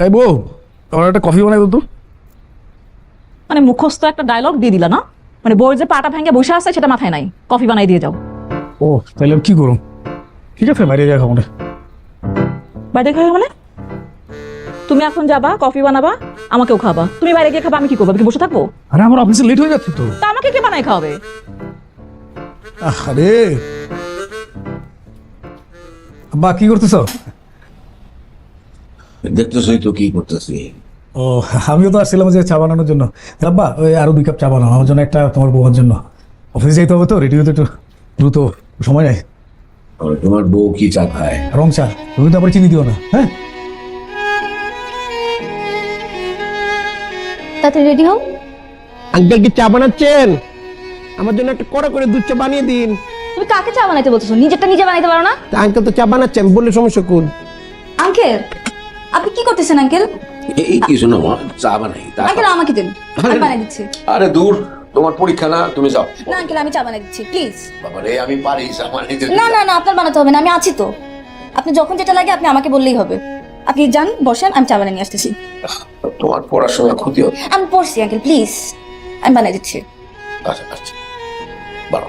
এই বউ, আমার একটা কফি বানাই তো। মানে মুখস্থ একটা ডায়লগ দিয়ে দিলা না, মানে বউয়ের যে পাটা ভেঙে বসে আছে সেটা মাথায় নাই, কফি বানাই দিয়ে যাও। ও তাহলে আমি কি করুম? ঠিক আছে, বাইরে যা খাবো না। বাইরে খাবে মানে? তুমি এখন যাবা কফি বানাবা, আমাকেও খাবা। তুমি বাইরে গিয়ে খাবা, আমি কি করবো? আমি কি বসে থাকবো? আরে আমার অফিসে লেট হয়ে যাচ্ছে তো। তা আমাকে কে বানাই খাওয়াবে? আরে আব্বা কি করতেছ? দেখতেছই তো কি করতেছি। ও আমিও তো আসছিলাম যে চা বানানোর জন্য। আব্বা ওই আরো 2 কাপ চা বানাও আমার জন্য, একটা তোমার বউয়ের জন্য। অফিসে যেতে হবে তো, রেডি হতে একটু দ্রুত, সময় নাই। আর তোমার বউ কি চা খায়? রং চা, তুমি তো আবার চিনি দিও না, হ্যাঁ? তাতে রেডি হও। আঙ্কেল কি চা বানাচ্ছেন? আমার জন্য একটা কড়া করে দুধ চা বানিয়ে দিন। তুমি কাকে চা বানাইতে বলতেছো? নিজেরটা নিজে বানাইতে পারো না? আঙ্কেল তো চা বানাচ্ছে, আমি বললে সমস্যা কোন? আঙ্কেল আপনি কি করতেছেন আঙ্কেল? এই কিছু না মা, চা বানাই। আঙ্কেল আমাকে দিন, আমি বানাই দিচ্ছি। আরে দূর, তোমার পরীক্ষা না, তুমি যাও। না আঙ্কেল আমি চা বানাই দিচ্ছি প্লিজ। বাবারে আমি পারি চা বানাইতে। না না না আপনার বানাতে হবে না, আমি আছি তো। আপনি যখন যেটা লাগে আপনি আমাকে বললেই হবে। আপনি যান বসেন, আমি চা বানিয়ে নিয়ে আসতেছি। তোমার পড়াশোনার ক্ষতি হবে। আমি পড়ছি আঙ্কেল প্লিজ, আমি বানাই দিচ্ছি। আচ্ছা আচ্ছা, বারো